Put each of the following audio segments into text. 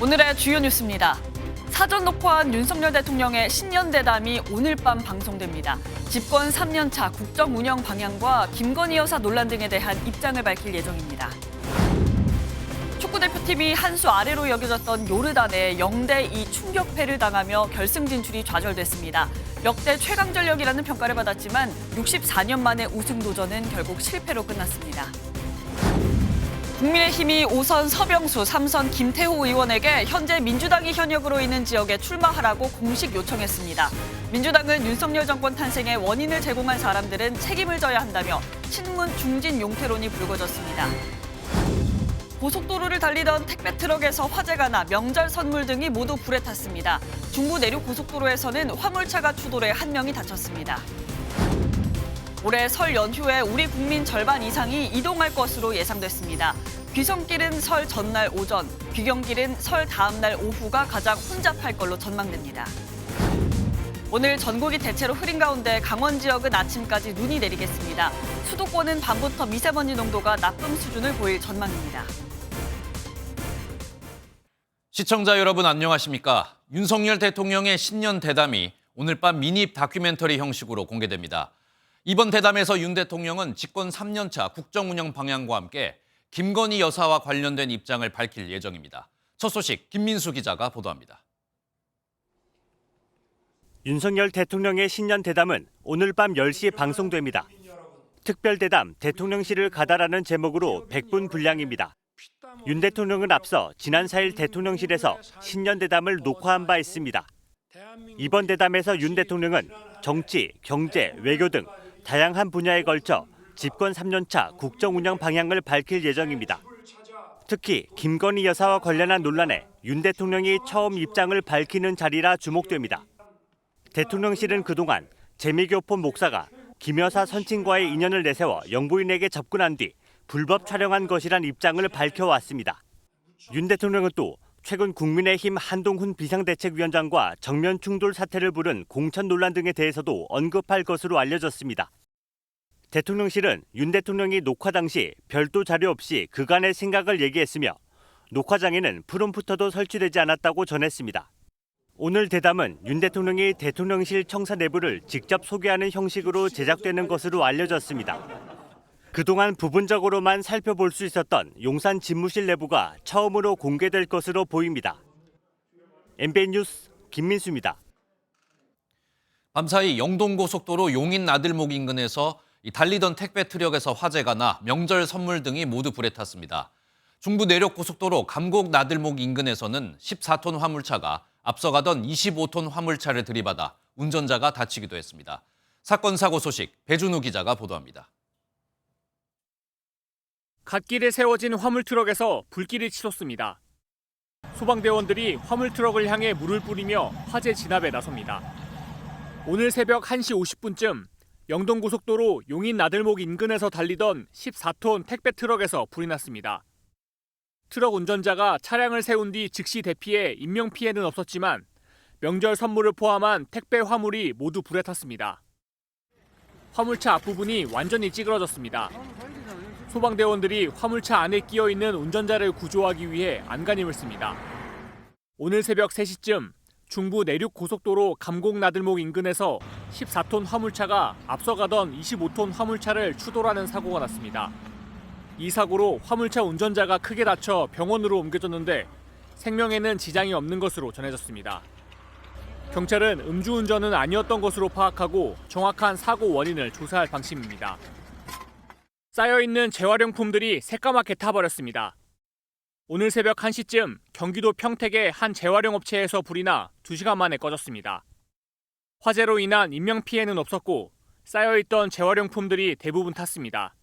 오늘의 주요 뉴스입니다. 사전 녹화한 윤석열 대통령의 신년 대담이 오늘 밤 방송됩니다. 집권 3년차 국정 운영 방향과 김건희 여사 논란 등에 대한 입장을 밝힐 예정입니다. 축구대표팀이 한 수 아래로 여겨졌던 요르단에 0대2 충격패를 당하며 결승 진출이 좌절됐습니다. 역대 최강 전력이라는 평가를 받았지만 64년 만의 우승 도전은 결국 실패로 끝났습니다. 국민의힘이 5선 서병수, 3선 김태호 의원에게 현재 민주당이 현역으로 있는 지역에 출마하라고 공식 요청했습니다. 민주당은 윤석열 정권 탄생의 원인을 제공한 사람들은 책임을 져야 한다며 친문 중진 용태론이 불거졌습니다. 고속도로를 달리던 택배 트럭에서 화재가 나 명절 선물 등이 모두 불에 탔습니다. 중부 내륙 고속도로에서는 화물차가 추돌해 1명이 다쳤습니다. 올해 설 연휴에 우리 국민 절반 이상이 이동할 것으로 예상됐습니다. 귀성길은 설 전날 오전, 귀경길은 설 다음 날 오후가 가장 혼잡할 걸로 전망됩니다. 오늘 전국이 대체로 흐린 가운데 강원 지역은 아침까지 눈이 내리겠습니다. 수도권은 밤부터 미세먼지 농도가 나쁨 수준을 보일 전망입니다. 시청자 여러분 안녕하십니까? 윤석열 대통령의 신년 대담이 오늘 밤 미니 다큐멘터리 형식으로 공개됩니다. 이번 대담에서 윤 대통령은 집권 3년차 국정운영 방향과 함께 김건희 여사와 관련된 입장을 밝힐 예정입니다. 첫 소식 김민수 기자가 보도합니다. 윤석열 대통령의 신년 대담은 오늘 밤 10시 방송됩니다. 특별대담 대통령실을 가다라는 제목으로 100분 분량입니다. 윤 대통령은 앞서 지난 4일 대통령실에서 신년 대담을 녹화한 바 있습니다. 이번 대담에서 윤 대통령은 정치, 경제, 외교 등 다양한 분야에 걸쳐 집권 3년차 국정운영 방향을 밝힐 예정입니다. 특히 김건희 여사와 관련한 논란에 윤 대통령이 처음 입장을 밝히는 자리라 주목됩니다. 대통령실은 그동안 재미교포 목사가 김 여사 선친과의 인연을 내세워 영부인에게 접근한 뒤 불법 촬영한 것이란 입장을 밝혀왔습니다. 윤 대통령은 또 최근 국민의힘 한동훈 비상대책위원장과 정면 충돌 사태를 부른 공천 논란 등에 대해서도 언급할 것으로 알려졌습니다. 대통령실은 윤 대통령이 녹화 당시 별도 자료 없이 그간의 생각을 얘기했으며 녹화장에는 프롬프터도 설치되지 않았다고 전했습니다. 오늘 대담은 윤 대통령이 대통령실 청사 내부를 직접 소개하는 형식으로 제작되는 것으로 알려졌습니다. 그동안 부분적으로만 살펴볼 수 있었던 용산 집무실 내부가 처음으로 공개될 것으로 보입니다. MBN 뉴스 김민수입니다. 밤사이 영동고속도로 용인 나들목 인근에서 달리던 택배 트럭에서 화재가 나 명절 선물 등이 모두 불에 탔습니다. 중부 내륙 고속도로 감곡 나들목 인근에서는 14톤 화물차가 앞서가던 25톤 화물차를 들이받아 운전자가 다치기도 했습니다. 사건 사고 소식 배준우 기자가 보도합니다. 갓길에 세워진 화물트럭에서 불길이 치솟습니다. 소방대원들이 화물트럭을 향해 물을 뿌리며 화재 진압에 나섭니다. 오늘 새벽 1시 50분쯤 영동고속도로 용인 나들목 인근에서 달리던 14톤 택배 트럭에서 불이 났습니다. 트럭 운전자가 차량을 세운 뒤 즉시 대피해 인명피해는 없었지만 명절 선물을 포함한 택배 화물이 모두 불에 탔습니다. 화물차 앞부분이 완전히 찌그러졌습니다. 소방대원들이 화물차 안에 끼어 있는 운전자를 구조하기 위해 안간힘을 씁니다. 오늘 새벽 3시쯤 중부 내륙 고속도로 감곡 나들목 인근에서 14톤 화물차가 앞서가던 25톤 화물차를 추돌하는 사고가 났습니다. 이 사고로 화물차 운전자가 크게 다쳐 병원으로 옮겨졌는데 생명에는 지장이 없는 것으로 전해졌습니다. 경찰은 음주운전은 아니었던 것으로 파악하고 정확한 사고 원인을 조사할 방침입니다. 쌓여있는 재활용품들이 새까맣게 타버렸습니다. 오늘 새벽 1시쯤 경기도 평택의 한 재활용 업체에서 불이 나 2시간 만에 꺼졌습니다. 화재로 인한 인명피해는 없었고 쌓여있던 재활용품들이 대부분 탔습니다.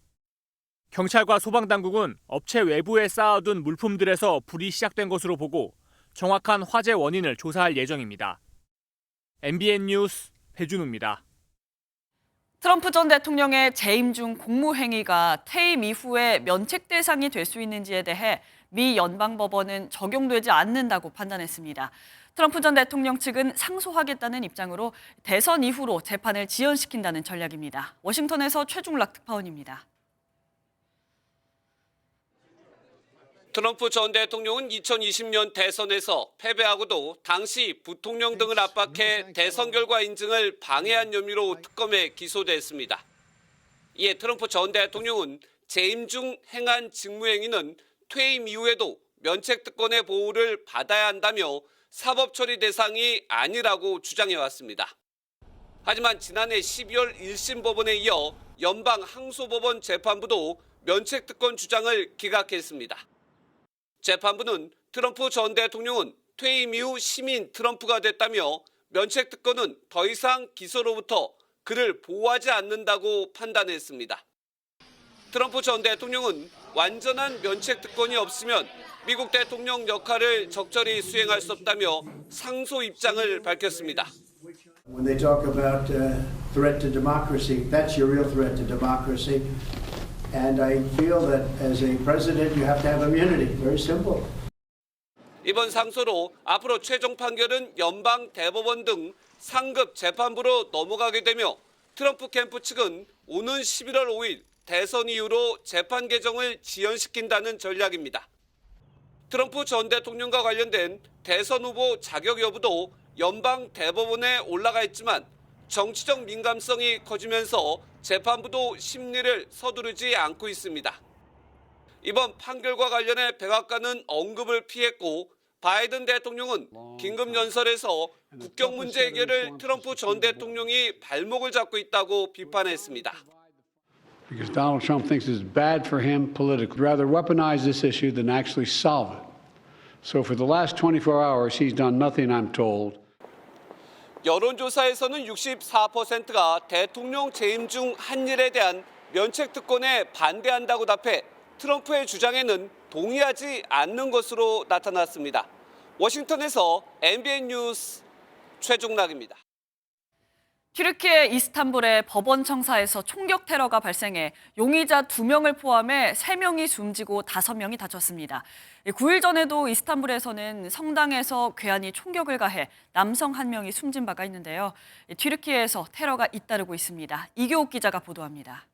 경찰과 소방당국은 업체 외부에 쌓아둔 물품들에서 불이 시작된 것으로 보고 정확한 화재 원인을 조사할 예정입니다. MBN 뉴스 배준우입니다. 트럼프 전 대통령의 재임 중 공무행위가 퇴임 이후에 면책 대상이 될 수 있는지에 대해 미 연방법원은 적용되지 않는다고 판단했습니다. 트럼프 전 대통령 측은 상소하겠다는 입장으로 대선 이후로 재판을 지연시킨다는 전략입니다. 워싱턴에서 최중락 특파원입니다. 트럼프 전 대통령은 2020년 대선에서 패배하고도 당시 부통령 등을 압박해 대선 결과 인증을 방해한 혐의로 특검에 기소됐습니다. 이에 트럼프 전 대통령은 재임 중 행한 직무행위는 퇴임 이후에도 면책특권의 보호를 받아야 한다며 사법처리 대상이 아니라고 주장해왔습니다. 하지만 지난해 12월 1심 법원에 이어 연방 항소법원 재판부도 면책특권 주장을 기각했습니다. 재판부는 트럼프 전 대통령은 퇴임 이후 시민 트럼프가 됐다며 면책특권은 더 이상 기소로부터 그를 보호하지 않는다고 판단했습니다. 트럼프 전 대통령은 완전한 면책특권이 없으면 미국 대통령 역할을 적절히 수행할 수 없다며 상소 입장을 밝혔습니다. When they talk about threat to democracy, that's your real threat to democracy. And I feel that as a president, you have to have immunity. Very simple. 이번 상소로 앞으로 최종 판결은 연방 대법원 등 상급 재판부로 넘어가게 되며 트럼프 캠프 측은 오는 11월 5일 대선 이후로 재판 개정을 지연시킨다는 전략입니다. 트럼프 전 대통령과 관련된 대선 후보 자격 여부도 연방 대법원에 올라가 있지만 정치적 민감성이 커지면서 재판부도 심리를 서두르지 않고 있습니다. 이번 판결과 관련해 백악관은 언급을 피했고 바이든 대통령은 긴급 연설에서 국경 문제 해결을 트럼프 전 대통령이 발목을 잡고 있다고 비판했습니다. Because Donald Trump thinks it's bad for him politically. Rather weaponize this issue than actually solve it. So for the last 24 hours, he's done nothing, I'm told. 여론조사에서는 64%가 대통령 재임 중 한 일에 대한 면책특권에 반대한다고 답해 트럼프의 주장에는 동의하지 않는 것으로 나타났습니다. 워싱턴에서 MBN 뉴스 최종락입니다. 튀르키예 이스탄불의 법원 청사에서 총격 테러가 발생해 용의자 2명을 포함해 3명이 숨지고 5명이 다쳤습니다. 9일 전에도 이스탄불에서는 성당에서 괴한이 총격을 가해 남성 1명이 숨진 바가 있는데요. 튀르키예에서 테러가 잇따르고 있습니다. 이교욱 기자가 보도합니다.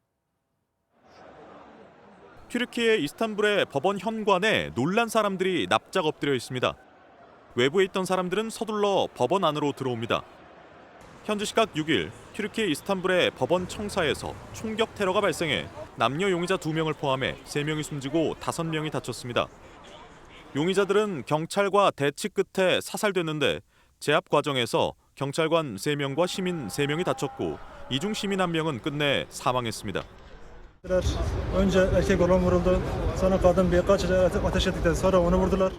튀르키예 이스탄불의 법원 현관에 놀란 사람들이 납작 엎드려 있습니다. 외부에 있던 사람들은 서둘러 법원 안으로 들어옵니다. 현지 시각 6일 튀르키예 이스탄불의 법원 청사에서 총격 테러가 발생해 남녀 용의자 2명을 포함해 3명이 숨지고 5명이 다쳤습니다. 용의자들은 경찰과 대치 끝에 사살됐는데 제압 과정에서 경찰관 3명과 시민 3명이 다쳤고 이 중 시민 1명은 끝내 사망했습니다. Önce erkek olan vuruldu. Sonra kadın birkaç ateş ettikten sonra onu vurdular.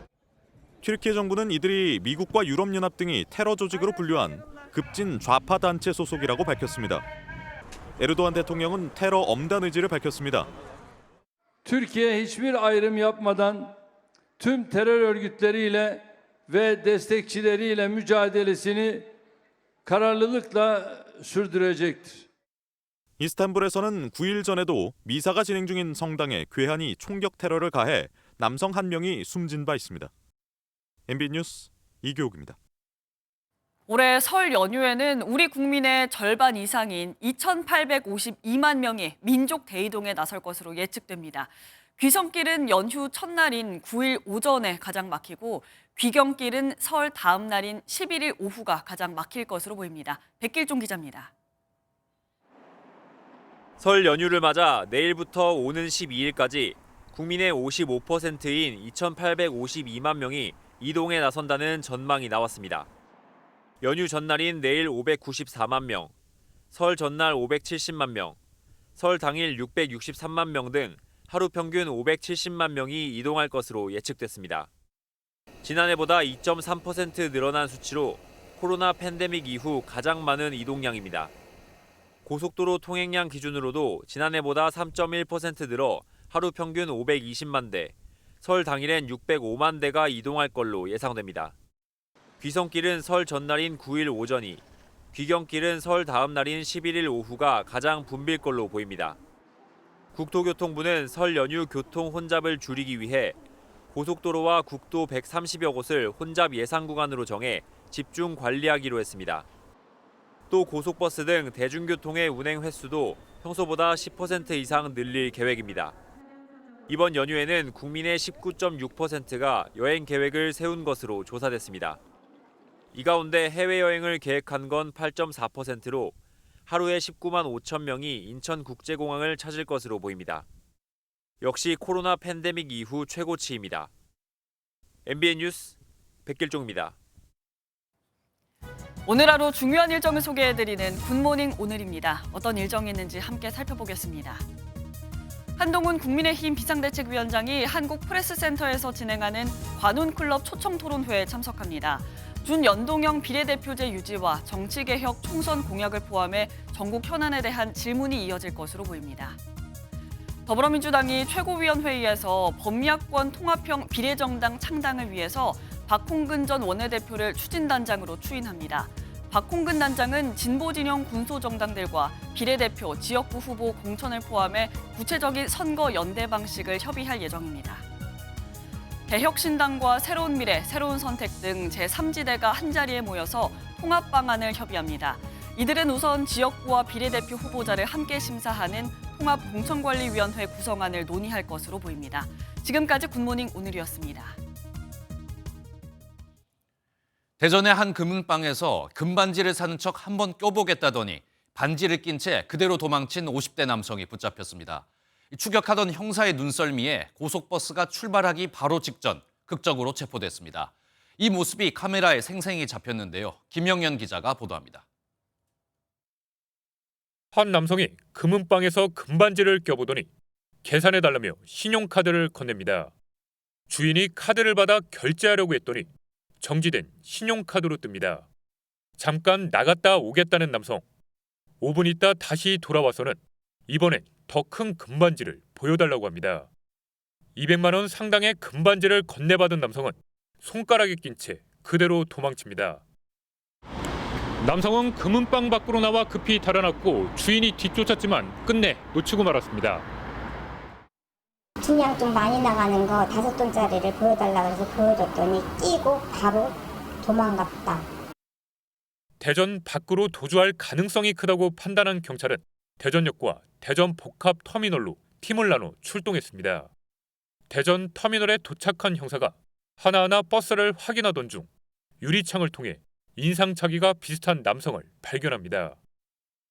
튀르키예 정부는 이들이 미국과 유럽연합 등이 테러 조직으로 분류한 급진 좌파 단체 소속이라고 밝혔습니다. 에르도안 대통령은 테러 엄단 의지를 밝혔습니다. Türkiye hiçbir ayrım yapmadan tüm terör örgütleriyle ve destekçileriyle mücadelesini kararlılıkla sürdürecektir. 이스탄불에서는 9일 전에도 미사가 진행 중인 성당에 괴한이 총격 테러를 가해 남성 1명이 숨진 바 있습니다. MBN 뉴스 이교욱입니다. 올해 설 연휴에는 우리 국민의 절반 이상인 2,852만 명이 민족 대이동에 나설 것으로 예측됩니다. 귀성길은 연휴 첫날인 9일 오전에 가장 막히고 귀경길은 설 다음 날인 11일 오후가 가장 막힐 것으로 보입니다. 백길종 기자입니다. 설 연휴를 맞아 내일부터 오는 12일까지 국민의 55%인 2,852만 명이 이동에 나선다는 전망이 나왔습니다. 연휴 전날인 내일 594만 명, 설 전날 570만 명, 설 당일 663만 명 등 하루 평균 570만 명이 이동할 것으로 예측됐습니다. 지난해보다 2.3% 늘어난 수치로 코로나 팬데믹 이후 가장 많은 이동량입니다. 고속도로 통행량 기준으로도 지난해보다 3.1% 늘어 하루 평균 520만 대, 설 당일엔 605만 대가 이동할 걸로 예상됩니다. 귀성길은 설 전날인 9일 오전이, 귀경길은 설 다음 날인 11일 오후가 가장 붐빌 걸로 보입니다. 국토교통부는 설 연휴 교통 혼잡을 줄이기 위해 고속도로와 국도 130여 곳을 혼잡 예상 구간으로 정해 집중 관리하기로 했습니다. 또 고속버스 등 대중교통의 운행 횟수도 평소보다 10% 이상 늘릴 계획입니다. 이번 연휴에는 국민의 19.6%가 여행 계획을 세운 것으로 조사됐습니다. 이 가운데 해외여행을 계획한 건 8.4%로 하루에 19만 5천 명이 인천국제공항을 찾을 것으로 보입니다. 역시 코로나 팬데믹 이후 최고치입니다. MBN 뉴스 백길종입니다. 오늘 하루 중요한 일정을 소개해드리는 굿모닝 오늘입니다. 어떤 일정이 있는지 함께 살펴보겠습니다. 한동훈 국민의힘 비상대책위원장이 한국프레스센터에서 진행하는 관훈클럽 초청토론회에 참석합니다. 준연동형 비례대표제 유지와 정치개혁 총선 공약을 포함해 전국 현안에 대한 질문이 이어질 것으로 보입니다. 더불어민주당이 최고위원회의에서 범야권 통합형 비례정당 창당을 위해서 박홍근 전 원내대표를 추진단장으로 추인합니다. 박홍근 단장은 진보진영 군소정당들과 비례대표, 지역구 후보 공천을 포함해 구체적인 선거 연대 방식을 협의할 예정입니다. 개혁신당과 새로운 미래, 새로운 선택 등 제3지대가 한자리에 모여서 통합 방안을 협의합니다. 이들은 우선 지역구와 비례대표 후보자를 함께 심사하는 통합공천관리위원회 구성안을 논의할 것으로 보입니다. 지금까지 굿모닝 오늘이었습니다. 대전의 한 금은방에서 금반지를 사는 척 한번 껴보겠다더니 반지를 낀 채 그대로 도망친 50대 남성이 붙잡혔습니다. 추격하던 형사의 눈썰미에 고속버스가 출발하기 바로 직전 극적으로 체포됐습니다. 이 모습이 카메라에 생생히 잡혔는데요. 김영현 기자가 보도합니다. 한 남성이 금은방에서 금반지를 껴보더니 계산해달라며 신용카드를 건넵니다. 주인이 카드를 받아 결제하려고 했더니 정지된 신용카드로 뜹니다. 잠깐 나갔다 오겠다는 남성. 5분 있다 다시 돌아와서는 이번엔 더 큰 금반지를 보여달라고 합니다. 200만 원 상당의 금반지를 건네받은 남성은 손가락에 낀 채 그대로 도망칩니다. 남성은 금은방 밖으로 나와 급히 달아났고 주인이 뒤쫓았지만 끝내 놓치고 말았습니다. 중량 좀 많이 나가는 거 5돈짜리를 보여달라고 해서 보여줬더니 끼고 바로 도망갔다. 대전 밖으로 도주할 가능성이 크다고 판단한 경찰은 대전역과 대전 복합터미널로 팀을 나눠 출동했습니다. 대전 터미널에 도착한 형사가 하나하나 버스를 확인하던 중 유리창을 통해 인상착의가 비슷한 남성을 발견합니다.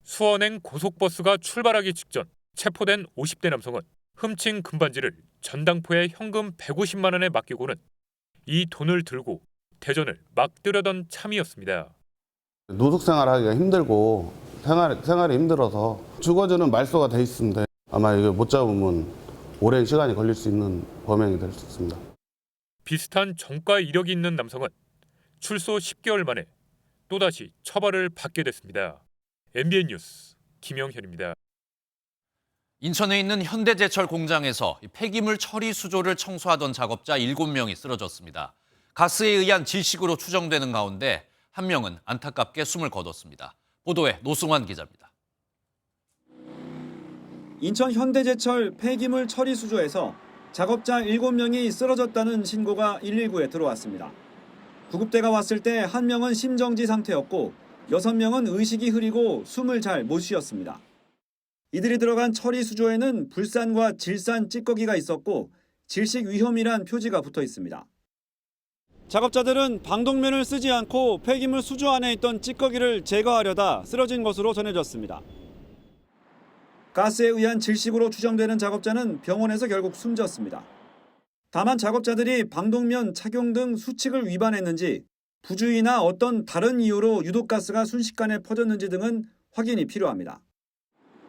수원행 고속버스가 출발하기 직전 체포된 50대 남성은 훔친 금반지를 전당포에 현금 150만 원에 맡기고는 이 돈을 들고 대전을 막 뜨려던 참이었습니다. 노숙 생활하기가 힘들고 생활이 힘들어서 주거지는 말소가 돼 있습니다. 아마 이거 못 잡으면 오랜 시간이 걸릴 수 있는 범행이 될 수 있습니다. 비슷한 전과 이력이 있는 남성은 출소 10개월 만에 또다시 처벌을 받게 됐습니다. MBN 뉴스 김영현입니다. 인천에 있는 현대제철 공장에서 폐기물 처리 수조를 청소하던 작업자 7명이 쓰러졌습니다. 가스에 의한 질식으로 추정되는 가운데 한 명은 안타깝게 숨을 거뒀습니다. 보도에 노승환 기자입니다. 인천 현대제철 폐기물 처리 수조에서 작업자 7명이 쓰러졌다는 신고가 119에 들어왔습니다. 구급대가 왔을 때 한 명은 심정지 상태였고 6명은 의식이 흐리고 숨을 잘 못 쉬었습니다. 이들이 들어간 처리 수조에는 불산과 질산 찌꺼기가 있었고 질식 위험이란 표지가 붙어 있습니다. 작업자들은 방독면을 쓰지 않고 폐기물 수조 안에 있던 찌꺼기를 제거하려다 쓰러진 것으로 전해졌습니다. 가스에 의한 질식으로 추정되는 작업자는 병원에서 결국 숨졌습니다. 다만 작업자들이 방독면 착용 등 수칙을 위반했는지 부주의나 어떤 다른 이유로 유독가스가 순식간에 퍼졌는지 등은 확인이 필요합니다.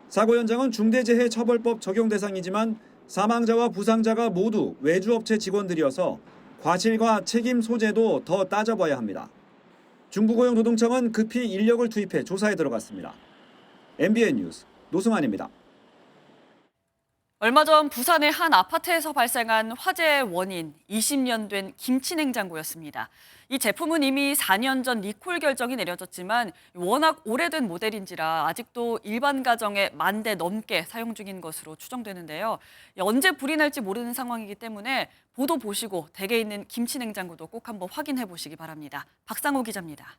사고 현장은 중대재해처벌법 적용 대상이지만 사망자와 부상자가 모두 외주업체 직원들이어서 과실과 책임 소재도 더 따져봐야 합니다. 중부고용노동청은 급히 인력을 투입해 조사에 들어갔습니다. MBN 뉴스 노승환입니다. 얼마 전 부산의 한 아파트에서 발생한 화재의 원인, 20년 된 김치냉장고였습니다. 이 제품은 이미 4년 전 리콜 결정이 내려졌지만 워낙 오래된 모델인지라 아직도 일반 가정에 10,000대 넘게 사용 중인 것으로 추정되는데요. 언제 불이 날지 모르는 상황이기 때문에 보도 보시고 댁에 있는 김치냉장고도 꼭 한번 확인해 보시기 바랍니다. 박상호 기자입니다.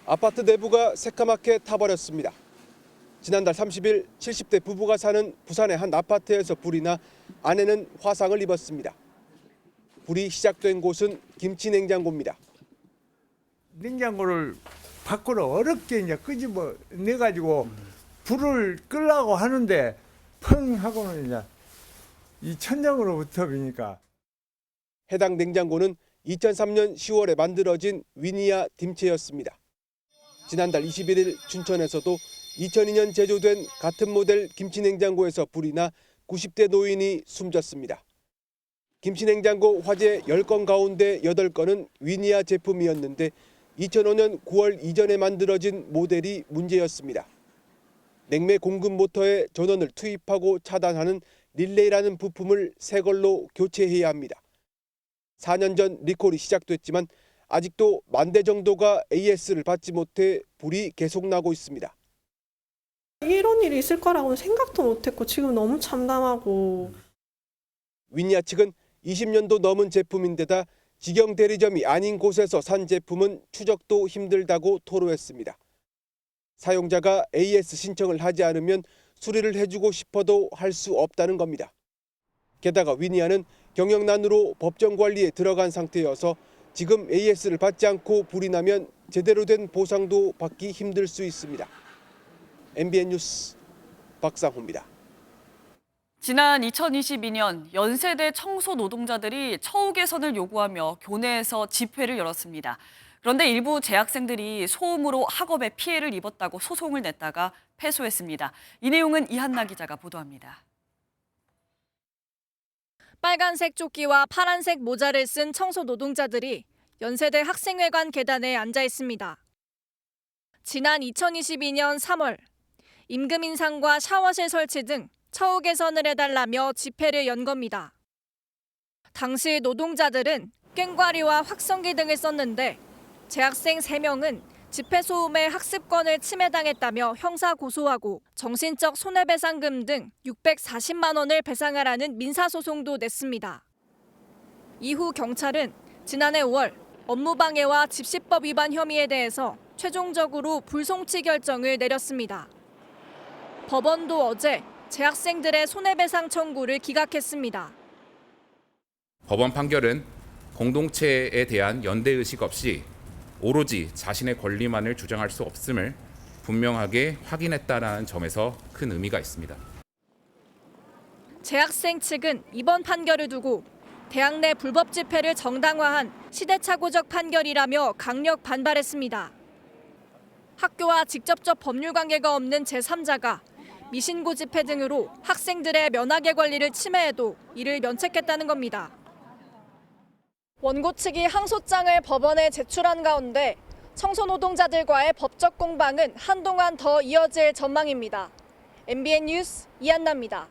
아파트 내부가 새까맣게 타버렸습니다. 지난달 30일 70대 부부가 사는 부산의 한 아파트에서 불이 나 아내는 화상을 입었습니다. 불이 시작된 곳은 김치 냉장고입니다. 냉장고를 밖으로 어렵게 이제 끄집어 내가지고 불을 끄려고 하는데 펑 하고는 이제 이 천장으로부터 비니까. 해당 냉장고는 2003년 10월에 만들어진 위니아 딤체였습니다. 지난달 21일 춘천에서도 2002년 제조된 같은 모델 김치냉장고에서 불이 나 90대 노인이 숨졌습니다. 김치냉장고 화재 10건 가운데 8건은 위니아 제품이었는데 2005년 9월 이전에 만들어진 모델이 문제였습니다. 냉매 공급 모터에 전원을 투입하고 차단하는 릴레이라는 부품을 새 걸로 교체해야 합니다. 4년 전 리콜이 시작됐지만 아직도 10,000대 정도가 AS를 받지 못해 불이 계속 나고 있습니다. 이런 일이 있을 거라고는 생각도 못했고 지금 너무 참담하고. 위니아 측은 20년도 넘은 제품인데다 직영 대리점이 아닌 곳에서 산 제품은 추적도 힘들다고 토로했습니다. 사용자가 AS 신청을 하지 않으면 수리를 해주고 싶어도 할 수 없다는 겁니다. 게다가 위니아는 경영난으로 법정 관리에 들어간 상태여서 지금 AS를 받지 않고 불이 나면 제대로 된 보상도 받기 힘들 수 있습니다. MBN 뉴스 박상호입니다. 지난 2022년 연세대 청소 노동자들이 처우 개선을 요구하며 교내에서 집회를 열었습니다. 그런데 일부 재학생들이 소음으로 학업에 피해를 입었다고 소송을 냈다가 패소했습니다. 이 내용은 이한나 기자가 보도합니다. 빨간색 조끼와 파란색 모자를 쓴 청소 노동자들이 연세대 학생회관 계단에 앉아 있습니다. 지난 2022년 3월 임금 인상과 샤워실 설치 등 처우 개선을 해달라며 집회를 연 겁니다. 당시 노동자들은 꽹과리와 확성기 등을 썼는데 재학생 3명은 집회 소음에 학습권을 침해당했다며 형사 고소하고 정신적 손해배상금 등 640만 원을 배상하라는 민사소송도 냈습니다. 이후 경찰은 지난해 5월 업무방해와 집시법 위반 혐의에 대해서 최종적으로 불송치 결정을 내렸습니다. 법원도 어제 재학생들의 손해배상 청구를 기각했습니다. 법원 판결은 공동체에 대한 연대의식 없이 오로지 자신의 권리만을 주장할 수 없음을 분명하게 확인했다는 점에서 큰 의미가 있습니다. 재학생 측은 이번 판결을 두고 대학 내 불법 집회를 정당화한 시대착오적 판결이라며 강력 반발했습니다. 학교와 직접적 법률 관계가 없는 제3자가 미신고 집회 등으로 학생들의 면학의 권리를 침해해도 이를 면책했다는 겁니다. 원고 측이 항소장을 법원에 제출한 가운데 청소노동자들과의 법적 공방은 한동안 더 이어질 전망입니다. MBN 뉴스 이한나입니다.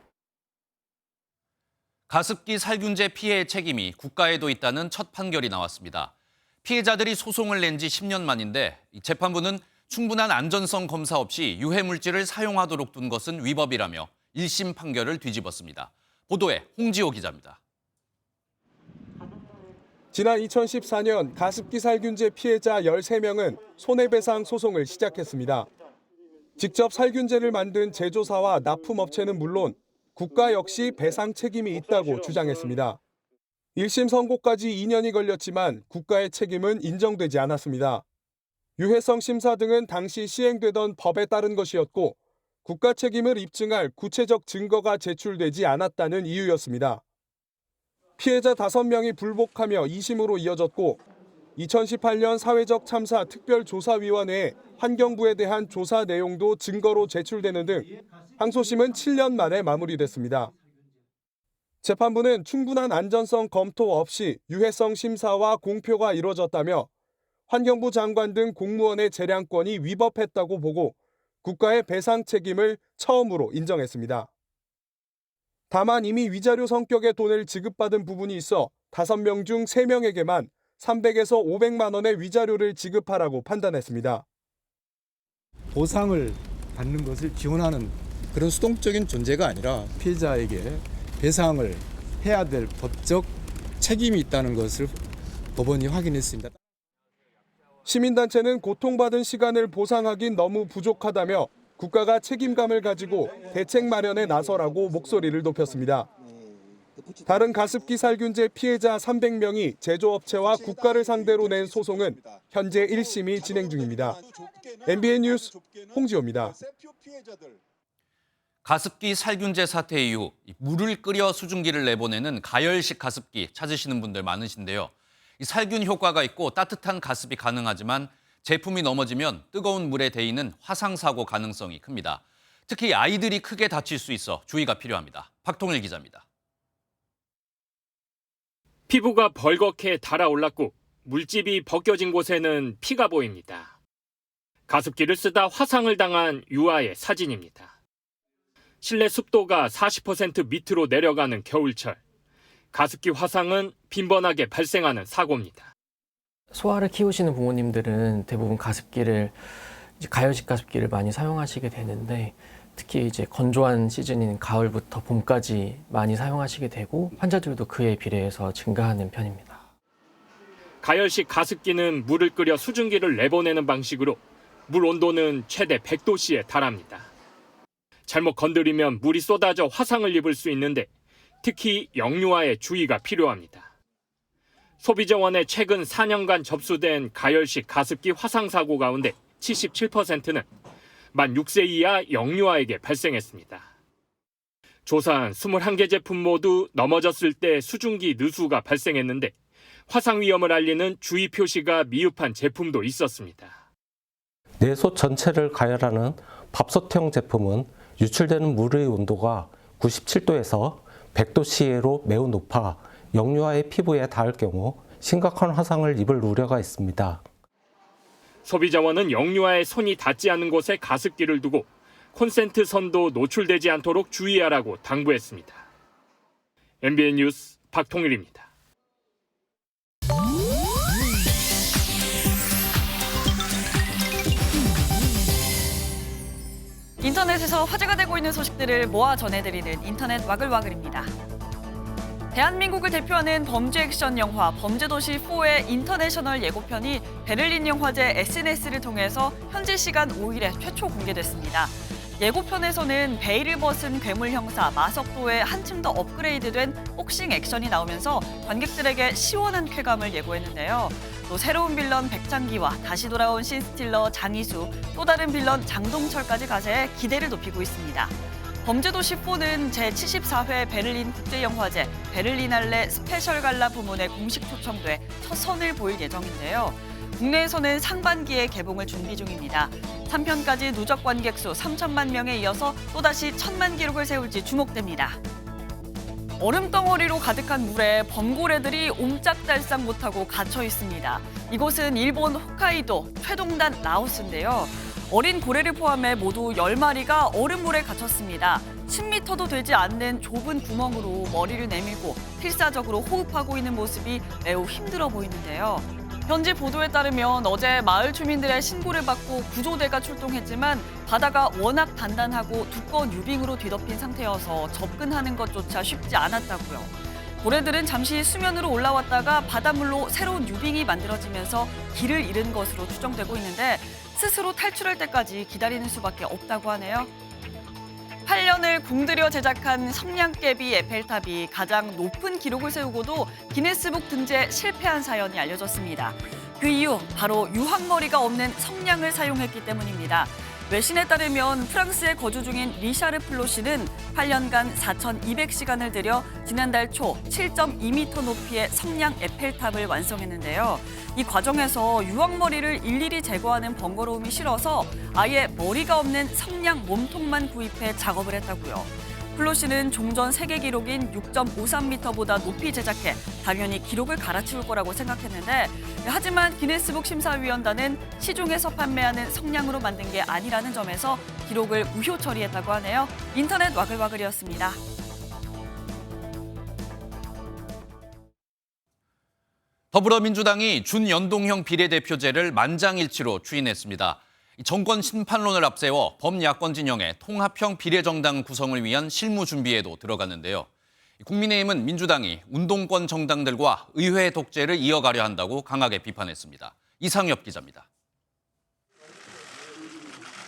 가습기 살균제 피해의 책임이 국가에도 있다는 첫 판결이 나왔습니다. 피해자들이 소송을 낸 지 10년 만인데 재판부는 충분한 안전성 검사 없이 유해 물질을 사용하도록 둔 것은 위법이라며 1심 판결을 뒤집었습니다. 보도에 홍지호 기자입니다. 지난 2014년 가습기 살균제 피해자 13명은 손해배상 소송을 시작했습니다. 직접 살균제를 만든 제조사와 납품업체는 물론 국가 역시 배상 책임이 있다고 주장했습니다. 1심 선고까지 2년이 걸렸지만 국가의 책임은 인정되지 않았습니다. 유해성 심사 등은 당시 시행되던 법에 따른 것이었고 국가 책임을 입증할 구체적 증거가 제출되지 않았다는 이유였습니다. 피해자 5명이 불복하며 2심으로 이어졌고 2018년 사회적 참사 특별조사위원회에 환경부에 대한 조사 내용도 증거로 제출되는 등 항소심은 7년 만에 마무리됐습니다. 재판부는 충분한 안전성 검토 없이 유해성 심사와 공표가 이루어졌다며 환경부 장관 등 공무원의 재량권이 위법했다고 보고 국가의 배상 책임을 처음으로 인정했습니다. 다만 이미 위자료 성격의 돈을 지급받은 부분이 있어 5명 중 3명에게만 300에서 500만 원의 위자료를 지급하라고 판단했습니다. 보상을 받는 것을 지원하는 그런 수동적인 존재가 아니라 피해자에게 배상을 해야 될 법적 책임이 있다는 것을 법원이 확인했습니다. 시민단체는 고통받은 시간을 보상하긴 너무 부족하다며 국가가 책임감을 가지고 대책 마련에 나서라고 목소리를 높였습니다. 다른 가습기 살균제 피해자 300명이 제조업체와 국가를 상대로 낸 소송은 현재 1심이 진행 중입니다. MBN 뉴스 홍지호입니다. 가습기 살균제 사태 이후 물을 끓여 수증기를 내보내는 가열식 가습기 찾으시는 분들 많으신데요. 이 살균 효과가 있고 따뜻한 가습이 가능하지만 제품이 넘어지면 뜨거운 물에 데이는 화상사고 가능성이 큽니다. 특히 아이들이 크게 다칠 수 있어 주의가 필요합니다. 박통일 기자입니다. 피부가 벌겋게 달아올랐고 물집이 벗겨진 곳에는 피가 보입니다. 가습기를 쓰다 화상을 당한 유아의 사진입니다. 실내 습도가 40% 밑으로 내려가는 겨울철. 가습기 화상은 빈번하게 발생하는 사고입니다. 소아를 키우시는 부모님들은 대부분 가열식 가습기를 많이 사용하시게 되는데 특히 이제 건조한 시즌인 가을부터 봄까지 많이 사용하시게 되고 환자들도 그에 비례해서 증가하는 편입니다. 가열식 가습기는 물을 끓여 수증기를 내보내는 방식으로 물 온도는 최대 100도씨에 달합니다. 잘못 건드리면 물이 쏟아져 화상을 입을 수 있는데 특히 영유아에 주의가 필요합니다. 소비자원에 최근 4년간 접수된 가열식 가습기 화상 사고 가운데 77%는 만 6세 이하 영유아에게 발생했습니다. 조사한 21개 제품 모두 넘어졌을 때 수증기 누수가 발생했는데 화상 위험을 알리는 주의 표시가 미흡한 제품도 있었습니다. 내솥 전체를 가열하는 밥솥형 제품은 유출되는 물의 온도가 97도에서 100도씨로 매우 높아 영유아의 피부에 닿을 경우 심각한 화상을 입을 우려가 있습니다. 소비자원은 영유아의 손이 닿지 않는 곳에 가습기를 두고 콘센트 선도 노출되지 않도록 주의하라고 당부했습니다. MBN 뉴스 박통일입니다. 인터넷에서 화제가 되고 있는 소식들을 모아 전해드리는 인터넷 와글와글입니다. 대한민국을 대표하는 범죄 액션 영화 범죄도시 4의 인터내셔널 예고편이 베를린 영화제 SNS를 통해서 현지 시간 5일에 최초 공개됐습니다. 예고편에서는 베일을 벗은 괴물 형사 마석도의 한층 더 업그레이드된 복싱 액션이 나오면서 관객들에게 시원한 쾌감을 예고했는데요. 또 새로운 빌런 백장기와 다시 돌아온 신스틸러 장이수, 또 다른 빌런 장동철까지 가세해 기대를 높이고 있습니다. 범죄도시4는 제74회 베를린 국제영화제 베를리날레 스페셜 갈라 부문에 공식 초청돼 첫 선을 보일 예정인데요. 국내에서는 상반기에 개봉을 준비 중입니다. 3편까지 누적 관객 수 3천만 명에 이어서 또다시 1,000만 기록을 세울지 주목됩니다. 얼음덩어리로 가득한 물에 범고래들이 옴짝달싹 못하고 갇혀 있습니다. 이곳은 일본 홋카이도 최동단 라오스인데요. 어린 고래를 포함해 모두 10마리가 얼음물에 갇혔습니다. 10m도 되지 않는 좁은 구멍으로 머리를 내밀고 필사적으로 호흡하고 있는 모습이 매우 힘들어 보이는데요. 현지 보도에 따르면 어제 마을 주민들의 신고를 받고 구조대가 출동했지만 바다가 워낙 단단하고 두꺼운 유빙으로 뒤덮인 상태여서 접근하는 것조차 쉽지 않았다고요. 고래들은 잠시 수면으로 올라왔다가 바닷물로 새로운 유빙이 만들어지면서 길을 잃은 것으로 추정되고 있는데 스스로 탈출할 때까지 기다리는 수밖에 없다고 하네요. 8년을 공들여 제작한 성냥개비 에펠탑이 가장 높은 기록을 세우고도 기네스북 등재에 실패한 사연이 알려졌습니다. 그 이유 바로 유황머리가 없는 성냥을 사용했기 때문입니다. 외신에 따르면 프랑스에 거주 중인 리샤르 플로 씨는 8년간 4,200시간을 들여 지난달 초 7.2m 높이의 성냥 에펠탑을 완성했는데요. 이 과정에서 유황머리를 일일이 제거하는 번거로움이 싫어서 아예 머리가 없는 성냥 몸통만 구입해 작업을 했다고요. 플로 씨는 종전 세계 기록인 6.53m보다 높이 제작해 당연히 기록을 갈아치울 거라고 생각했는데 하지만 기네스북 심사위원단은 시중에서 판매하는 성냥으로 만든 게 아니라는 점에서 기록을 무효 처리했다고 하네요. 인터넷 와글와글이었습니다. 더불어민주당이 준연동형 비례대표제를 만장일치로 추인했습니다. 정권 심판론을 앞세워 범야권 진영의 통합형 비례정당 구성을 위한 실무 준비에도 들어갔는데요. 국민의힘은 민주당이 운동권 정당들과 의회 독재를 이어가려 한다고 강하게 비판했습니다. 이상엽 기자입니다.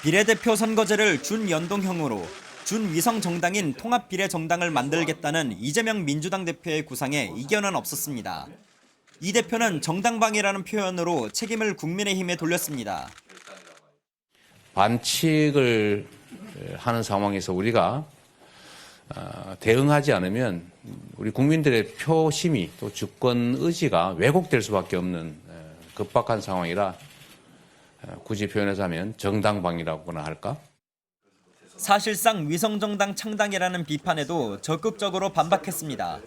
비례대표 선거제를 준연동형으로 준위성 정당인 통합비례정당을 만들겠다는 이재명 민주당 대표의 구상에 이견은 없었습니다. 이 대표는 정당방위라는 표현으로 책임을 국민의힘에 돌렸습니다. 반칙을 하는 상황에서 우리가 대응하지 않으면 우리 국민들의 표심이 또 주권 의지가 왜곡될 수밖에 없는 급박한 상황이라 굳이 표현하자면 정당방위라고나 할까? 사실상 위성정당 창당이라는 비판에도 적극적으로 반박했습니다.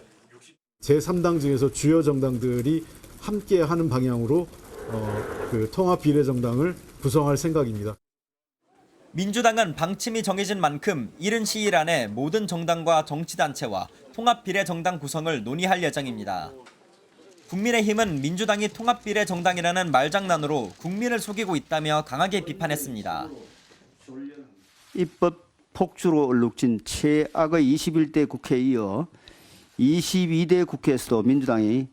제3당 중에서 주요 정당들이 함께하는 방향으로 그 통합비례정당을 구성할 생각입니다. 민주당은 방침이 정해진 만큼 이른 시일 안에 모든 정당과 정치단체와 통합비례정당 구성을 논의할 예정입니다. 국민의힘은 민주당이 통합비례정당이라는 말장난으로 국민을 속이고 있다며 강하게 비판했습니다. 입법 폭주로 얼룩진 최악의 21대 국회에 이어 22대 국회에서도 민주당이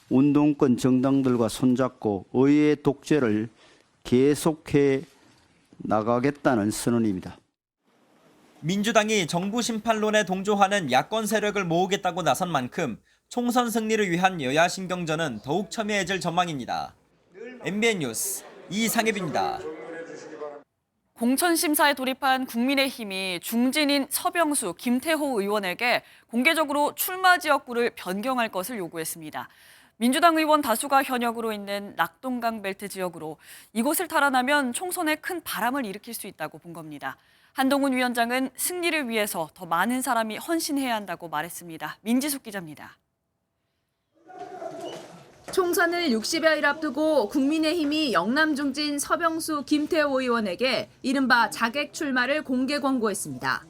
운동권 정당들과 손잡고 의회 독재를 계속해 나가겠다는 선언입니다. 민주당이 정부 심판론에 동조하는 야권 세력을 모으겠다고 나선 만큼 총선 승리를 위한 여야 신경전은 더욱 첨예해질 전망입니다. MBN 뉴스 이상엽입니다. 공천심사에 돌입한 국민의힘이 중진인 서병수, 김태호 의원에게 공개적으로 출마 지역구를 변경할 것을 요구했습니다. 민주당 의원 다수가 현역으로 있는 낙동강 벨트 지역으로 이곳을 탈환하면 총선에 큰 바람을 일으킬 수 있다고 본 겁니다. 한동훈 위원장은 승리를 위해서 더 많은 사람이 헌신해야 한다고 말했습니다. 민지숙 기자입니다. 총선을 60여일 앞두고 국민의힘이 영남 중진 서병수, 김태호 의원에게 이른바 자객 출마를 공개 권고했습니다.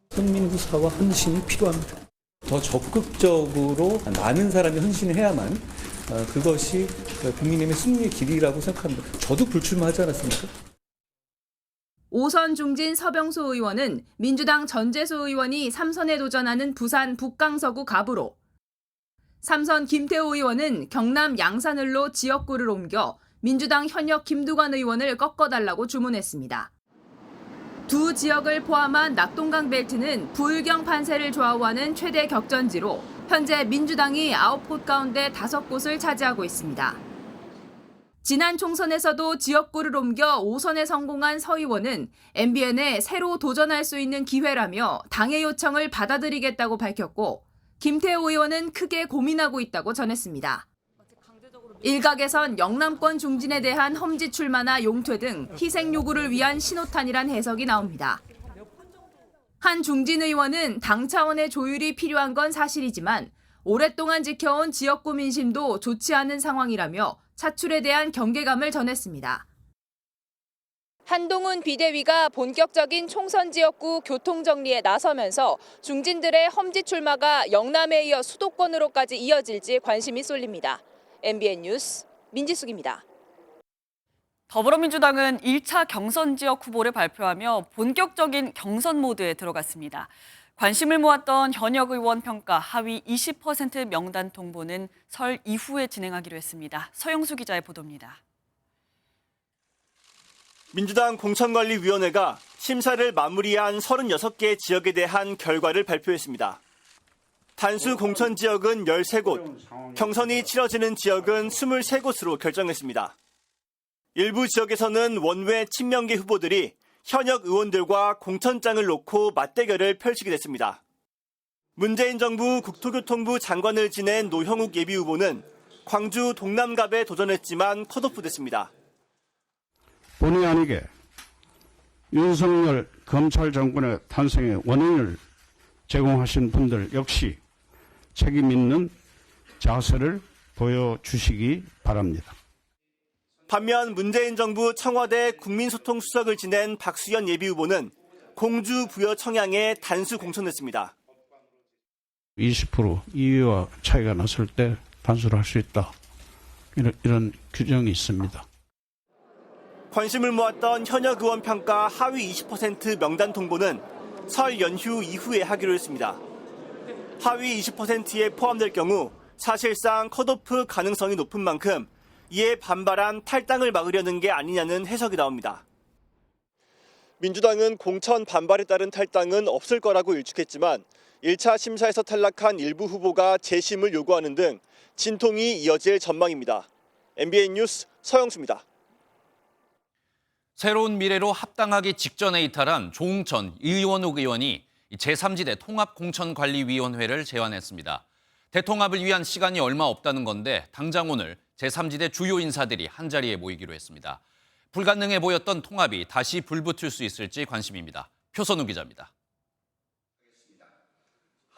국민구사와 헌신이 필요합니다. 더 적극적으로 많은 사람이 헌신해야만 그것이 국민의힘의 승리의 길이라고 생각합니다. 저도 불출마하지 않았습니까? 5선 중진 서병수 의원은 민주당 전재수 의원이 3선에 도전하는 부산 북강서구 갑으로, 3선 김태호 의원은 경남 양산을로 지역구를 옮겨 민주당 현역 김두관 의원을 꺾어달라고 주문했습니다. 두 지역을 포함한 낙동강 벨트는 부울경 판세를 좌우하는 최대 격전지로 현재 민주당이 9곳 가운데 5곳을 차지하고 있습니다. 지난 총선에서도 지역구를 옮겨 5선에 성공한 서 의원은 MBN에 새로 도전할 수 있는 기회라며 당의 요청을 받아들이겠다고 밝혔고, 김태호 의원은 크게 고민하고 있다고 전했습니다. 일각에선 영남권 중진에 대한 험지 출마나 용퇴 등 희생 요구를 위한 신호탄이란 해석이 나옵니다. 한 중진 의원은 당 차원의 조율이 필요한 건 사실이지만 오랫동안 지켜온 지역구 민심도 좋지 않은 상황이라며 차출에 대한 경계감을 전했습니다. 한동훈 비대위가 본격적인 총선 지역구 교통정리에 나서면서 중진들의 험지 출마가 영남에 이어 수도권으로까지 이어질지 관심이 쏠립니다. MBN 뉴스 민지숙입니다. 더불어민주당은 1차 경선 지역 후보를 발표하며 본격적인 경선 모드에 들어갔습니다. 관심을 모았던 현역 의원 평가 하위 20% 명단 통보는 설 이후에 진행하기로 했습니다. 서영수 기자의 보도입니다. 민주당 공천관리위원회가 심사를 마무리한 36개 지역에 대한 결과를 발표했습니다. 단수 공천 지역은 13곳, 경선이 치러지는 지역은 23곳으로 결정했습니다. 일부 지역에서는 원외 친명계 후보들이 현역 의원들과 공천장을 놓고 맞대결을 펼치게 됐습니다. 문재인 정부 국토교통부 장관을 지낸 노형욱 예비후보는 광주 동남갑에 도전했지만 컷오프됐습니다. 본의 아니게 윤석열 검찰 정권의 탄생의 원인을 제공하신 분들 역시 책임 있는 자세를 보여주시기 바랍니다. 반면 문재인 정부 청와대 국민소통수석을 지낸 박수현 예비후보는 공주 부여 청양에 단수 공천했습니다. 20% 이유와 차이가 났을 때 단수를 할 수 있다. 이런 규정이 있습니다. 관심을 모았던 현역 의원 평가 하위 20% 명단 통보는 설 연휴 이후에 하기로 했습니다. 하위 20%에 포함될 경우 사실상 컷오프 가능성이 높은 만큼 이에 반발한 탈당을 막으려는 게 아니냐는 해석이 나옵니다. 민주당은 공천 반발에 따른 탈당은 없을 거라고 일축했지만 1차 심사에서 탈락한 일부 후보가 재심을 요구하는 등 진통이 이어질 전망입니다. MBN 뉴스 서영수입니다. 새로운 미래로 합당하기 직전에 이탈한 조응천, 이원욱 의원이 제3지대 통합공천관리위원회를 제안했습니다. 대통합을 위한 시간이 얼마 없다는 건데 당장 오늘 제3지대 주요 인사들이 한자리에 모이기로 했습니다. 불가능해 보였던 통합이 다시 불붙을 수 있을지 관심입니다. 표선우 기자입니다.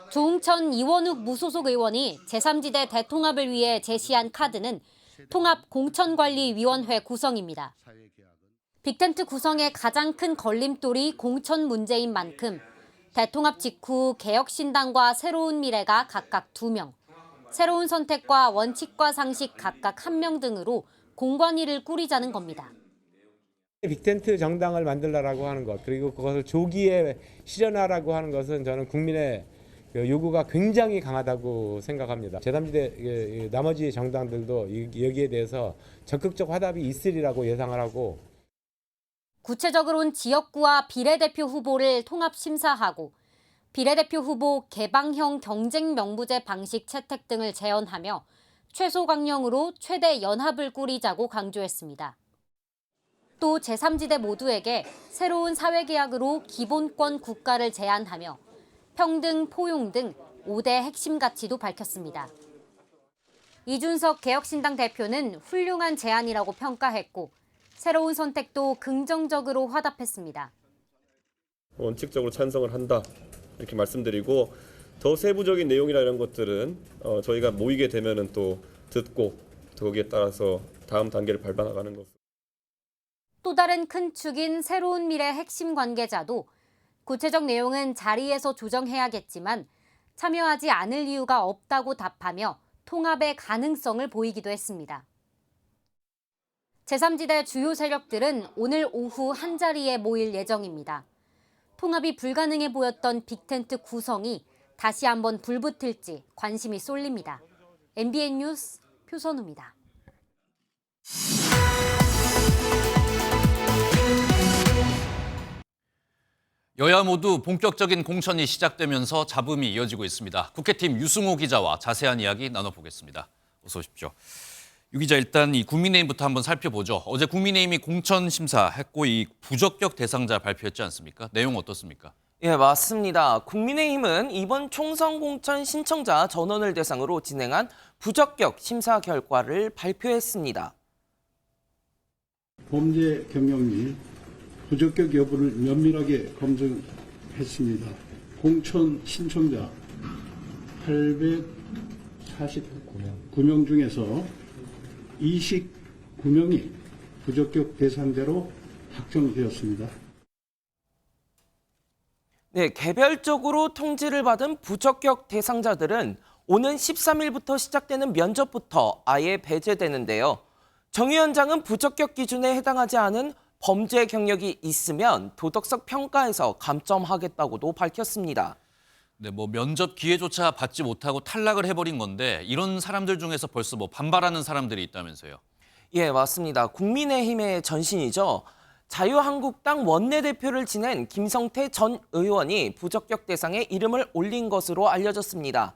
조응천, 이원욱 무소속 의원이 제3지대 대통합을 위해 제시한 카드는 통합공천관리위원회 구성입니다. 빅텐트 구성의 가장 큰 걸림돌이 공천 문제인 만큼 대통합 직후 개혁신당과 새로운 미래가 각각 2명, 새로운 선택과 원칙과 상식 각각 1명 등으로 공관위를 꾸리자는 겁니다. 빅텐트 정당을 만들라고 하는 것, 그리고 그것을 조기에 실현하라고 하는 것은 저는 국민의 요구가 굉장히 강하다고 생각합니다. 제3지대 나머지 정당들도 여기에 대해서 적극적 화답이 있으리라고 예상을 하고, 구체적으로는 지역구와 비례대표 후보를 통합 심사하고 비례대표 후보 개방형 경쟁 명부제 방식 채택 등을 제언하며 최소 강령으로 최대 연합을 꾸리자고 강조했습니다. 또 제3지대 모두에게 새로운 사회계약으로 기본권 국가를 제안하며 평등, 포용 등 5대 핵심 가치도 밝혔습니다. 이준석 개혁신당 대표는 훌륭한 제안이라고 평가했고 새로운 선택도 긍정적으로 화답했습니다. 원칙적으로 찬성을 한다 이렇게 말씀드리고 더 세부적인 내용이나 이런 것들은 저희가 모이게 되면은 또 듣고 거기에 따라서 다음 단계를 밟아 나가는 것. 또 다른 큰 축인 새로운 미래 핵심 관계자도 구체적 내용은 자리에서 조정해야겠지만 참여하지 않을 이유가 없다고 답하며 통합의 가능성을 보이기도 했습니다. 제3지대 주요 세력들은 오늘 오후 한자리에 모일 예정입니다. 통합이 불가능해 보였던 빅텐트 구성이 다시 한번 불붙을지 관심이 쏠립니다. MBN 뉴스 표선우입니다. 여야 모두 본격적인 공천이 시작되면서 잡음이 이어지고 있습니다. 국회팀 유승호 기자와 자세한 이야기 나눠보겠습니다. 어서 오십시오. 유 기자, 일단 이 국민의힘부터 한번 살펴보죠. 어제 국민의힘이 공천 심사했고 이 부적격 대상자 발표했지 않습니까? 내용 어떻습니까? 예, 맞습니다. 국민의힘은 이번 총선 공천 신청자 전원을 대상으로 진행한 부적격 심사 결과를 발표했습니다. 범죄 경력 및 부적격 여부를 면밀하게 검증했습니다. 공천 신청자 849명 중에서 29명이 부적격 대상자로 확정되었습니다. 네, 개별적으로 통지를 받은 부적격 대상자들은 오는 13일부터 시작되는 면접부터 아예 배제되는데요. 정 위원장은 부적격 기준에 해당하지 않은 범죄 경력이 있으면 도덕성 평가에서 감점하겠다고도 밝혔습니다. 네, 면접 기회조차 받지 못하고 탈락을 해버린 건데 이런 사람들 중에서 벌써 반발하는 사람들이 있다면서요? 예, 맞습니다. 국민의힘의 전신이죠. 자유한국당 원내대표를 지낸 김성태 전 의원이 부적격 대상에 이름을 올린 것으로 알려졌습니다.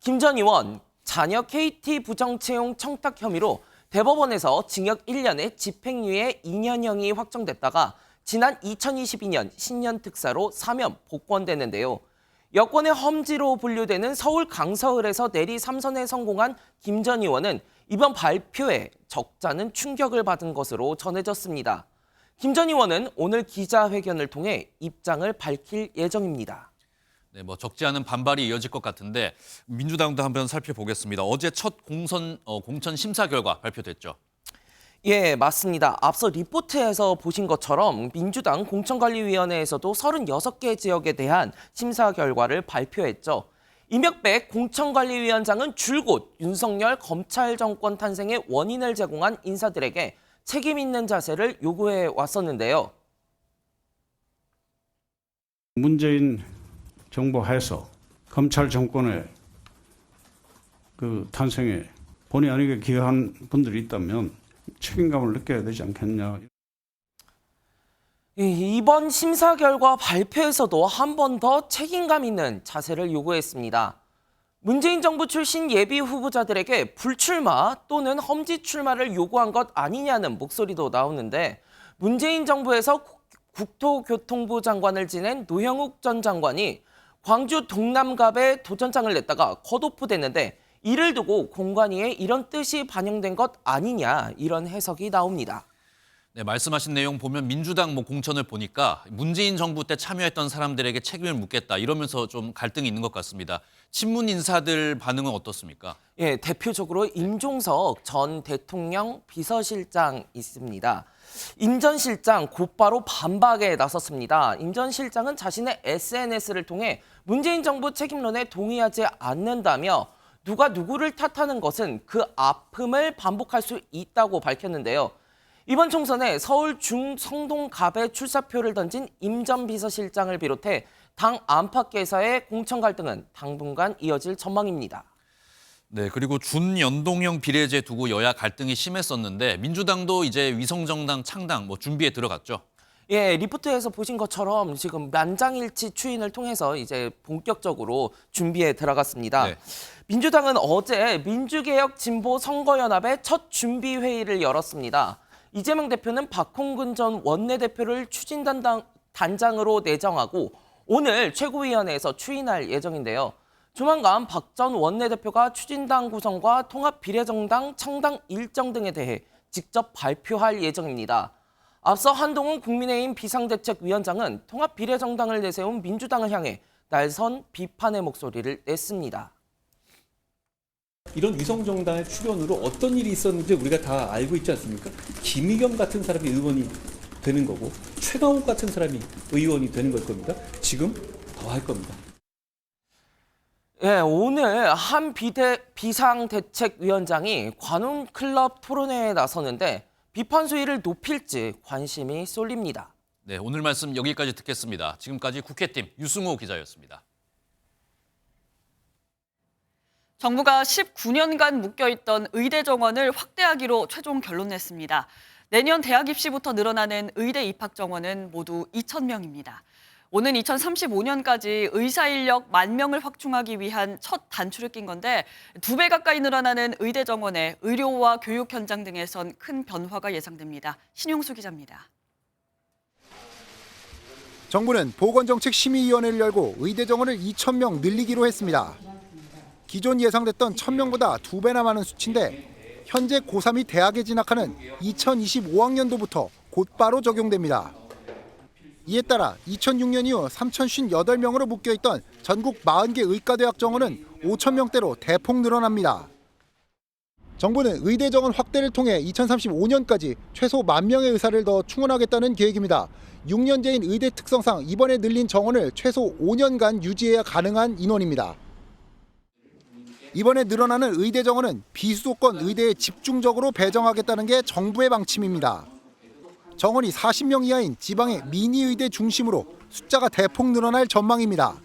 김 전 의원, 자녀 KT 부정채용 청탁 혐의로 대법원에서 징역 1년에 집행유예 2년형이 확정됐다가 지난 2022년 신년 특사로 사면 복권되는데요. 여권의 험지로 분류되는 서울 강서을에서 내리 3선에 성공한 김 전 의원은 이번 발표에 적잖은 충격을 받은 것으로 전해졌습니다. 김 전 의원은 오늘 기자회견을 통해 입장을 밝힐 예정입니다. 네, 적지 않은 반발이 이어질 것 같은데 민주당도 한번 살펴보겠습니다. 어제 첫 공천 심사 결과 발표됐죠? 예, 맞습니다. 앞서 리포트에서 보신 것처럼 민주당 공천관리위원회에서도 36개 지역에 대한 심사 결과를 발표했죠. 이명백 공천관리위원장은 줄곧 윤석열 검찰 정권 탄생의 원인을 제공한 인사들에게 책임 있는 자세를 요구해 왔었는데요. 문재인 정부 하에서 검찰 정권의 그 탄생에 본의 아니게 기여한 분들이 있다면 책임감을 느껴야 되지 않겠냐. 이번 심사 결과 발표에서도 한 번 더 책임감 있는 자세를 요구했습니다. 문재인 정부 출신 예비 후보자들에게 불출마 또는 험지 출마를 요구한 것 아니냐는 목소리도 나오는데 문재인 정부에서 국토교통부 장관을 지낸 노형욱 전 장관이 광주 동남갑에 도전장을 냈다가 컷오프됐는데 이를 두고 공관위에 이런 뜻이 반영된 것 아니냐 이런 해석이 나옵니다. 네, 말씀하신 내용 보면 민주당 공천을 보니까 문재인 정부 때 참여했던 사람들에게 책임을 묻겠다 이러면서 좀 갈등이 있는 것 같습니다. 친문 인사들 반응은 어떻습니까? 예, 대표적으로 임종석 전 대통령 비서실장 있습니다. 임 전 실장 곧바로 반박에 나섰습니다. 임 전 실장은 자신의 SNS를 통해 문재인 정부 책임론에 동의하지 않는다며 누가 누구를 탓하는 것은 그 아픔을 반복할 수 있다고 밝혔는데요. 이번 총선에 서울 중성동갑에 출사표를 던진 임 전 비서실장을 비롯해 당 안팎에서의 공천 갈등은 당분간 이어질 전망입니다. 네, 그리고 준연동형 비례제 두고 여야 갈등이 심했었는데 민주당도 이제 위성정당 창당 준비에 들어갔죠. 예, 리포트에서 보신 것처럼 지금 만장일치 추인을 통해서 이제 본격적으로 준비에 들어갔습니다. 네. 민주당은 어제 민주개혁 진보 선거연합의 첫 준비회의를 열었습니다. 이재명 대표는 박홍근 전 원내대표를 추진단장으로 내정하고 오늘 최고위원회에서 추인할 예정인데요. 조만간 박 전 원내대표가 추진당 구성과 통합비례정당 창당 일정 등에 대해 직접 발표할 예정입니다. 앞서 한동훈 국민의힘 비상대책위원장은 통합비례정당을 내세운 민주당을 향해 날선 비판의 목소리를 냈습니다. 이런 위성정당의 출연으로 어떤 일이 있었는지 우리가 다 알고 있지 않습니까? 김의겸 같은 사람이 의원이 되는 거고 최강욱 같은 사람이 의원이 되는 걸 겁니다. 지금 더 할 겁니다. 예, 오늘 한 비상대책위원장이 관훈클럽 토론회에 나서는데 비판 수위를 높일지 관심이 쏠립니다. 네, 오늘 말씀 여기까지 듣겠습니다. 지금까지 국회팀 유승호 기자였습니다. 정부가 19년간 묶여있던 의대 정원을 확대하기로 최종 결론 냈습니다. 내년 대학 입시부터 늘어나는 의대 입학 정원은 모두 2,000명입니다. 오는 2035년까지 의사 인력 10,000명을 확충하기 위한 첫 단추를 낀 건데 2배 가까이 늘어나는 의대 정원에 의료와 교육 현장 등에선 큰 변화가 예상됩니다. 신용수 기자입니다. 정부는 보건정책심의위원회를 열고 의대 정원을 2,000명 늘리기로 했습니다. 기존 예상됐던 1,000명보다 2배나 많은 수치인데 현재 고3이 대학에 진학하는 2025학년도부터 곧바로 적용됩니다. 이에 따라 2006년 이후 3,058명으로 묶여있던 전국 40개 의과대학 정원은 5,000명대로 대폭 늘어납니다. 정부는 의대 정원 확대를 통해 2035년까지 최소 10,000명의 의사를 더 충원하겠다는 계획입니다. 6년제인 의대 특성상 이번에 늘린 정원을 최소 5년간 유지해야 가능한 인원입니다. 이번에 늘어나는 의대 정원은 비수도권 의대에 집중적으로 배정하겠다는 게 정부의 방침입니다. 정원이 40명 이하인 지방의 미니의대 중심으로 숫자가 대폭 늘어날 전망입니다.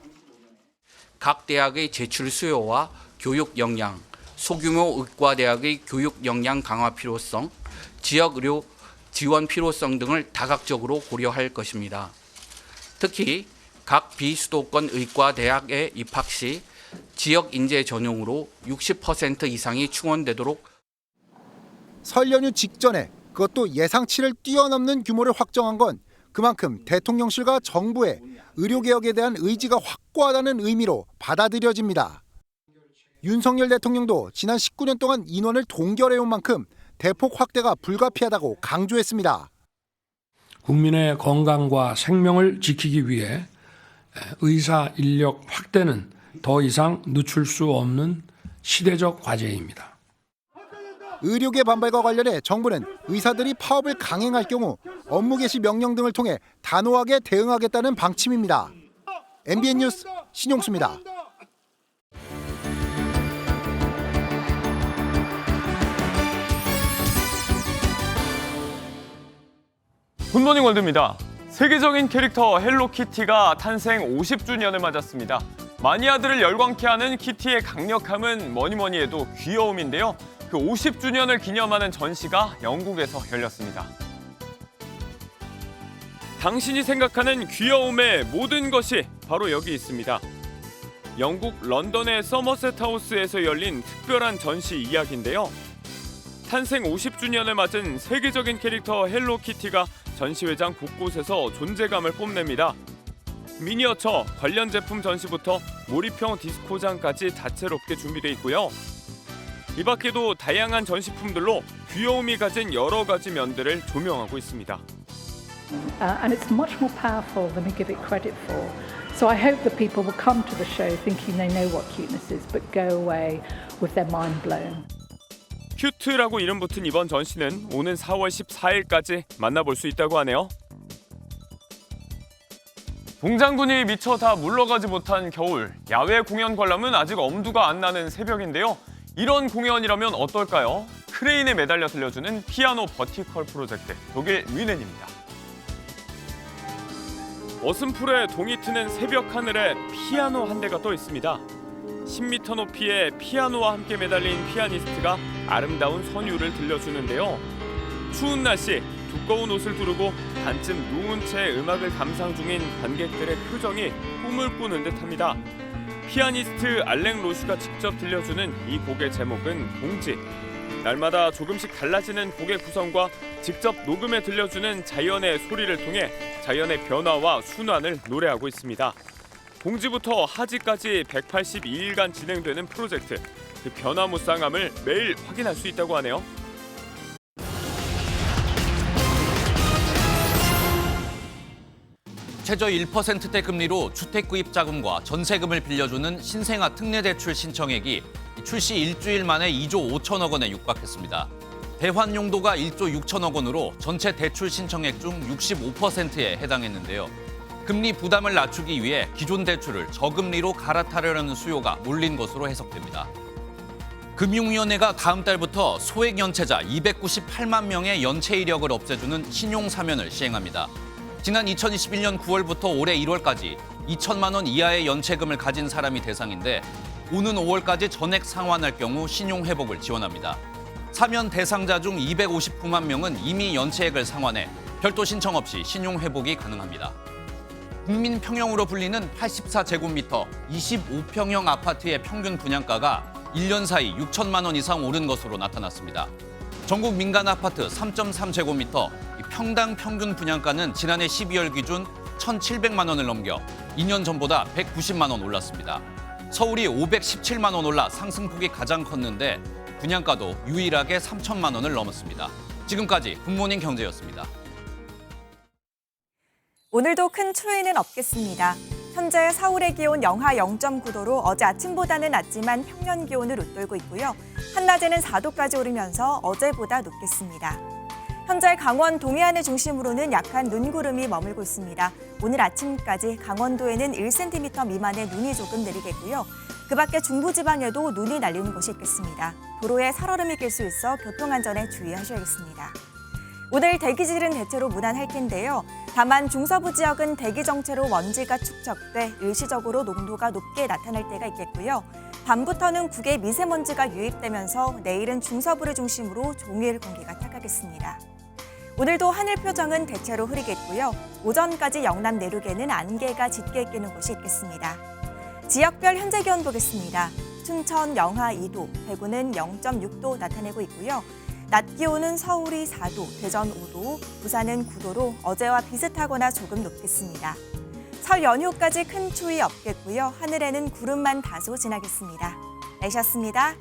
각 대학의 제출 수요와 교육 역량, 소규모 의과대학의 교육 역량 강화 필요성, 지역 의료 지원 필요성 등을 다각적으로 고려할 것입니다. 특히 각 비수도권 의과대학에 입학 시 지역 인재 전용으로 60% 이상이 충원되도록 설 연휴 직전에 그것도 예상치를 뛰어넘는 규모를 확정한 건 그만큼 대통령실과 정부의 의료개혁에 대한 의지가 확고하다는 의미로 받아들여집니다. 윤석열 대통령도 지난 19년 동안 인원을 동결해온 만큼 대폭 확대가 불가피하다고 강조했습니다. 국민의 건강과 생명을 지키기 위해 의사 인력 확대는 더 이상 늦출 수 없는 시대적 과제입니다. 의료계 반발과 관련해 정부는 의사들이 파업을 강행할 경우 업무 개시 명령 등을 통해 단호하게 대응하겠다는 방침입니다. MBN 뉴스 신용수입니다. 굿모닝 월드입니다. 세계적인 캐릭터 헬로키티가 탄생 50주년을 맞았습니다. 마니아들을 열광케 하는 키티의 강력함은 뭐니뭐니 해도 귀여움인데요. 그 50주년을 기념하는 전시가 영국에서 열렸습니다. 당신이 생각하는 귀여움의 모든 것이 바로 여기 있습니다. 영국 런던의 서머셋 하우스에서 열린 특별한 전시 이야기인데요. 탄생 50주년을 맞은 세계적인 캐릭터 헬로키티가 전시회장 곳곳에서 존재감을 뽐냅니다. 미니어처, 관련 제품 전시부터 몰입형 디스코장까지 다채롭게 준비되어 있고요. 이 밖에도 다양한 전시품들로 귀여움이 가진 여러 가지 면들을 조명하고 있습니다. And it's much more powerful than we give it credit for. So I hope that people will come to the show thinking they know what cuteness is, but go away with their mind blown. 큐트라고 이름 붙은 이번 전시는 오는 4월 14일까지 만나볼 수 있다고 하네요. 동장군이 미처 다 물러가지 못한 겨울, 야외 공연 관람은 아직 엄두가 안 나는 새벽인데요. 이런 공연이라면 어떨까요? 크레인에 매달려 들려주는 피아노 버티컬 프로젝트, 독일 뮌헨입니다. 어슴풀에 동이 트는 새벽 하늘에 피아노 한 대가 떠 있습니다. 10m 높이의 피아노와 함께 매달린 피아니스트가 아름다운 선율을 들려주는데요. 추운 날씨, 두꺼운 옷을 두르고 반쯤 누운 채 음악을 감상 중인 관객들의 표정이 꿈을 꾸는 듯합니다. 피아니스트 알랭 로슈가 직접 들려주는 이 곡의 제목은 봉지. 날마다 조금씩 달라지는 곡의 구성과 직접 녹음에 들려주는 자연의 소리를 통해 자연의 변화와 순환을 노래하고 있습니다. 봉지부터 하지까지 182일간 진행되는 프로젝트. 그 변화무쌍함을 매일 확인할 수 있다고 하네요. 최저 1%대 금리로 주택구입 자금과 전세금을 빌려주는 신생아 특례대출 신청액이 출시 일주일 만에 2조 5천억 원에 육박했습니다. 대환 용도가 1조 6천억 원으로 전체 대출 신청액 중 65%에 해당했는데요. 금리 부담을 낮추기 위해 기존 대출을 저금리로 갈아타려는 수요가 몰린 것으로 해석됩니다. 금융위원회가 다음 달부터 소액 연체자 298만 명의 연체 이력을 없애주는 신용 사면을 시행합니다. 지난 2021년 9월부터 올해 1월까지 2천만 원 이하의 연체금을 가진 사람이 대상인데 오는 5월까지 전액 상환할 경우 신용 회복을 지원합니다. 사면 대상자 중 259만 명은 이미 연체액을 상환해 별도 신청 없이 신용 회복이 가능합니다. 국민평형으로 불리는 84제곱미터 25평형 아파트의 평균 분양가가 1년 사이 6천만 원 이상 오른 것으로 나타났습니다. 전국 민간 아파트 3.3제곱미터 평당 평균 분양가는 지난해 12월 기준 1,700만 원을 넘겨 2년 전보다 190만 원 올랐습니다. 서울이 517만 원 올라 상승폭이 가장 컸는데 분양가도 유일하게 3천만 원을 넘었습니다. 지금까지 굿모닝 경제였습니다. 오늘도 큰 추위는 없겠습니다. 현재 서울의 기온 영하 0.9도로 어제 아침보다는 낮지만 평년 기온을 웃돌고 있고요. 한낮에는 4도까지 오르면서 어제보다 높겠습니다. 현재 강원 동해안을 중심으로는 약한 눈구름이 머물고 있습니다. 오늘 아침까지 강원도에는 1cm 미만의 눈이 조금 내리겠고요. 그 밖에 중부지방에도 눈이 날리는 곳이 있겠습니다. 도로에 살얼음이 낄 수 있어 교통안전에 주의하셔야겠습니다. 오늘 대기질은 대체로 무난할 텐데요. 다만 중서부 지역은 대기 정체로 먼지가 축적돼 일시적으로 농도가 높게 나타날 때가 있겠고요. 밤부터는 국외 미세먼지가 유입되면서 내일은 중서부를 중심으로 종일 공기가 탁하겠습니다. 오늘도 하늘 표정은 대체로 흐리겠고요. 오전까지 영남 내륙에는 안개가 짙게 끼는 곳이 있겠습니다. 지역별 현재 기온 보겠습니다. 춘천 영하 2도, 대구는 0.6도 나타내고 있고요. 낮 기온은 서울이 4도, 대전 5도, 부산은 9도로 어제와 비슷하거나 조금 높겠습니다. 설 연휴까지 큰 추위 없겠고요. 하늘에는 구름만 다소 지나겠습니다. 날씨였습니다.